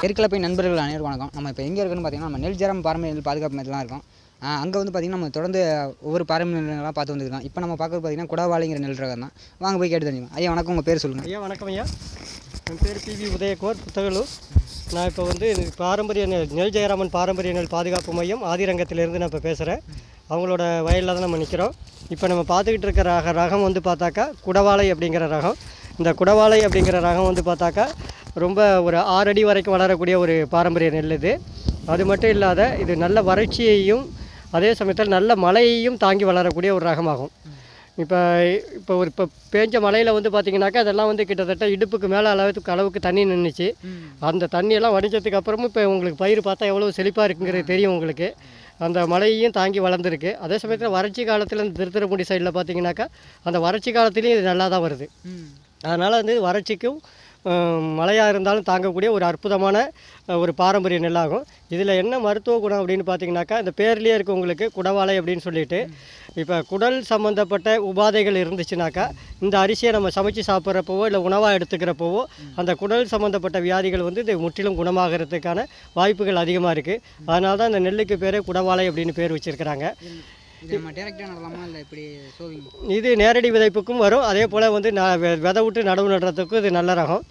ஏற்கனவே நண்பர்கள் அனைவருக்கும் வணக்கம். நம்ம இப்போ எங்கே இருக்குன்னு பார்த்தீங்கன்னா நம்ம நெல் பாரம்பரிய நெல் பாதுகாப்பு மையத்தில் இருக்கோம். அங்கே வந்து பார்த்திங்கன்னா நம்ம தொடர்ந்து ஒவ்வொரு பாரம்பரிய நெல்லாம் பார்த்து வந்துருக்கோம். இப்போ நம்ம பார்க்குறது பார்த்திங்கன்னா குடவாளைங்கிற நெல் ரகம் தான். வாங்க போய் கேட்டு தெரிஞ்சுக்கலாம். ஐயா வணக்கம், உங்கள் பேர் சொல்லுங்கள். ஐயா வணக்கம் ஐயா, என் பேர் பிவி உதயகுமார், புத்தகலூர். நான் இப்போ வந்து பாரம்பரிய நெல் ஜெயராமன் பாரம்பரிய நெல் பாதுகாப்பு மையம் ஆதிரங்கத்திலேருந்து நான் இப்போ பேசுகிறேன். அவங்களோட வயலில் தான் நம்ம நிற்கிறோம். இப்போ நம்ம பார்த்துக்கிட்டு இருக்கிற ரகம் வந்து பார்த்தாக்கா குடவாளை அப்படிங்கிற ரகம். இந்த குடவாளை அப்படிங்கிற ரகம் வந்து பார்த்தாக்கா ரொம்ப ஒரு 6 அடி வரைக்கும் வளரக்கூடிய ஒரு பாரம்பரிய நெல் இது. அது மட்டும் இல்லாத இது நல்ல வறட்சியையும் அதே சமயத்தில் நல்ல மழையையும் தாங்கி வளரக்கூடிய ஒரு ரகமாகும். இப்போ பேஞ்ச மழையில் வந்து பார்த்திங்கனாக்கா அதெல்லாம் வந்து கிட்டத்தட்ட இடுப்புக்கு மேலே அளவுக்கு தண்ணி நின்றுச்சு. அந்த தண்ணியெல்லாம் வடிஞ்சதுக்கு அப்புறமும் இப்போ உங்களுக்கு பயிர் பார்த்தா எவ்வளோ செழிப்பாக இருக்குங்கிறது தெரியும் உங்களுக்கு. அந்த மழையையும் தாங்கி வளர்ந்துருக்கு. அதே சமயத்தில் வறட்சி காலத்தில் இந்த திருத்துறைப்பூண்டி சைடில் பார்த்திங்கனாக்கா அந்த வறட்சி காலத்துலேயும் இது நல்லா தான் வருது. அதனால் வந்து வறட்சிக்கும் மழையாக இருந்தாலும் தாங்கக்கூடிய ஒரு அற்புதமான ஒரு பாரம்பரிய நெல்லாகும். இதில் என்ன மருத்துவ குணம் அப்படின்னு பார்த்தீங்கன்னாக்கா இந்த பேர்லேயே இருக்குது உங்களுக்கு குடவாளை அப்படின்னு சொல்லிட்டு. இப்போ குடல் சம்மந்தப்பட்ட உபாதைகள் இருந்துச்சுனாக்கா இந்த அரிசியை நம்ம சமைச்சு சாப்பிட்றப்போவோ இல்லை உணவாக எடுத்துக்கிறப்போவோ அந்த குடல் சம்மந்தப்பட்ட வியாதிகள் வந்து இது முற்றிலும் குணமாகிறதுக்கான வாய்ப்புகள் அதிகமாக இருக்குது. அதனால தான் இந்த நெல்லுக்கு பேர் குடவாளை அப்படின்னு பேர் வச்சுருக்கிறாங்க. இது நேரடி விதைப்புக்கும் வரும். அதே போல் வந்து விதை விட்டு நடவு நடுறதுக்கும் இது நல்ல ரகம்.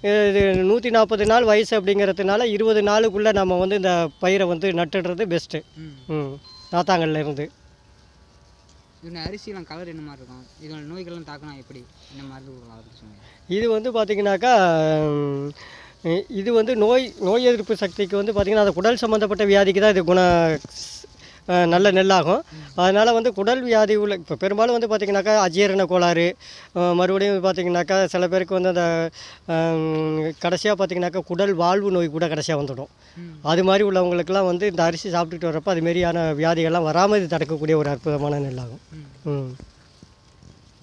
இது 140 நாள் வயசு அப்படிங்கிறதுனால 20 நாளுக்குள்ளே நம்ம வந்து இந்த பயிரை வந்து நட்டுடுறது பெஸ்ட்டு. நாத்தாங்கல்ல இருந்து அரிசியெலாம் கலர் என்ன மாதிரி இருக்கும், இதோட நோய்கள்லாம் தாக்கணும் எப்படி, என்ன மருந்து கொடுக்கலாம்? இது வந்து பார்த்திங்கனாக்கா இது வந்து நோய் எதிர்ப்பு சக்திக்கு வந்து பார்த்திங்கன்னா அது குடல் சம்மந்தப்பட்ட வியாதிக்கு தான் இது நல்ல நெல்லாகும். அதனால் வந்து குடல் வியாதி உள்ள இப்போ பெரும்பாலும் வந்து பார்த்திங்கனாக்கா அஜீரண கோளாறு, மறுபடியும் பார்த்திங்கனாக்கா சில பேருக்கு வந்து அந்த கடைசியாக பார்த்திங்கனாக்கா குடல் வாழ்வு நோய் கூட கடைசியாக வந்துடும். அது மாதிரி உள்ளவங்களுக்கெல்லாம் வந்து இந்த அரிசி சாப்பிட்டுட்டு வரப்போ அதுமாரியான வியாதிகள்லாம் வராமல் இது தடுக்கக்கூடிய ஒரு அற்புதமான நெல்லாகும்.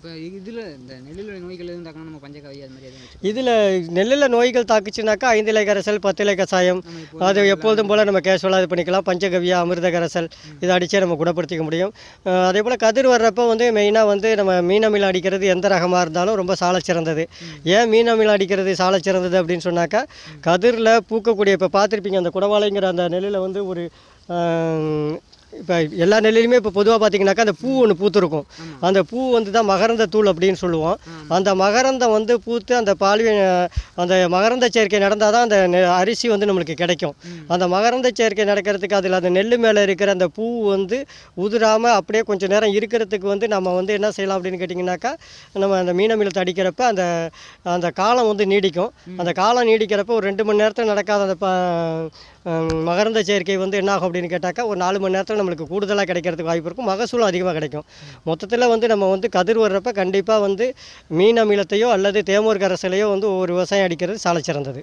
இப்போ இதில் இந்த நெல்லில் நோய்கள் எதுவும் தாக்கணும் நம்ம பஞ்சகவி அது மாதிரி எதுவும்? இதில் நெல்லில் நோய்கள் தாக்குச்சுனாக்கா 5 இலை கரைசல் 10 இலை கசாயம் அது எப்பொழுதும் போல் நம்ம கேஷுவலாக இது பண்ணிக்கலாம். பஞ்சகவியா அமிர்த கரைசல் இதை அடித்தே நம்ம குணப்படுத்திக்க முடியும். அதே போல் கதிர் வர்றப்போ வந்து மெயினாக வந்து நம்ம மீனமில் அடிக்கிறது எந்த ரகமாக இருந்தாலும் ரொம்ப சாலச்சிறந்தது. ஏன் மீனமில் அடிக்கிறது சாலச்சிறந்தது அப்படின்னு சொன்னாக்கா கதிரில் பூக்கக்கூடிய இப்போ பார்த்துருப்பீங்க அந்த குடவாளைங்கிற அந்த நெல்லில் வந்து ஒரு இப்போ எல்லா நெல்லிலுமே இப்போ பொதுவாக பார்த்திங்கனாக்கா அந்த பூ ஒன்று பூத்துருக்கும். அந்த பூ வந்து தான் மகரந்த தூள் அப்படின்னு சொல்லுவோம். அந்த மகரந்தம் வந்து பூத்து அந்த அந்த மகரந்த சேர்க்கை நடந்தால் தான் அந்த அரிசி வந்து நம்மளுக்கு கிடைக்கும். அந்த மகரந்த சேர்க்கை நடக்கிறதுக்கு அதில் அந்த நெல் மேலே இருக்கிற அந்த பூ வந்து உதிராமல் அப்படியே கொஞ்சம் நேரம் இருக்கிறதுக்கு வந்து நம்ம வந்து என்ன செய்யலாம் அப்படின்னு கேட்டிங்கனாக்கா நம்ம அந்த மீனமிலத்தை அடிக்கிறப்ப அந்த காலம் வந்து நீடிக்கும். அந்த காலம் நீடிக்கிறப்ப ஒரு 2 மணி நேரத்தில் நடக்காத அந்த மகரந்த சேர்க்கை வந்து என்ன ஆகும் அப்படின்னு கேட்டாக்கா ஒரு 4 மணி நேரத்தில் நம்மளுக்கு கூடுதலாக கிடைக்கிறதுக்கு வாய்ப்பு இருக்கும். மகசூலும் அதிகமாக கிடைக்கும். மொத்தத்தில் வந்து நம்ம வந்து கதிர் வர்றப்ப கண்டிப்பாக வந்து மீன் அமிலத்தையோ அல்லது தேமூர் கரைசலையோ வந்து ஒவ்வொரு விவசாயம் அடிக்கிறது சாலை சிறந்தது.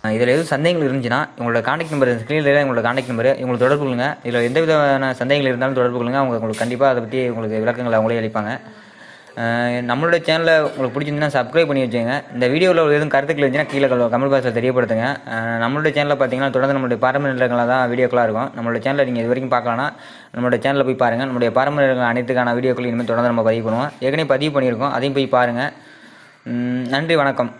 இதில் எதுவும் சந்தேகங்கள் இருந்துச்சுன்னா உங்களோட கான்டாக்ட் நம்பர் ஸ்க்ரீனில் உங்களோட கான்டாக்ட் நம்பர் உங்களுக்கு தொடர்பு கொள்ளுங்க. இதில் எந்த விதமான சந்தேகங்கள் இருந்தாலும் தொடர்பு கொள்ளுங்க. உங்களுக்கு கண்டிப்பாக அதை பற்றி உங்களுக்கு விளக்கங்களை அவங்களே அளிப்பாங்க. நம்மளோட சேனலில் உங்களுக்கு பிடிச்சிருந்துன்னா சப்ஸ்கிரைப் பண்ணி வச்சுங்க. இந்த வீடியோவில் எதுவும் கருத்துக்கள் இருந்துச்சுன்னா கீழே கமெண்ட் பாக்ஸில் தெரியப்படுத்துங்க. நம்மளோட சேனலில் பார்த்தீங்கன்னா தொடர்ந்து நம்மளுடைய பாரம்பரிய நிலங்களாக தான் வீடியோக்களாக இருக்கும். நம்மளோட சேனலில் நீங்கள் இது வரைக்கும் பார்க்கலாம்னா நம்மளோட சேனலில் போய் பாருங்கள். நம்மளுடைய பாரம்பரிய நிலங்கள் அனைத்துக்கான வீடியோக்கள் இனிமேல் தொடர்ந்து நம்ம பதிவு பண்ணுவோம். ஏற்கனவே பதிவு பண்ணியிருக்கோம், அதையும் போய் பாருங்கள். நன்றி, வணக்கம்.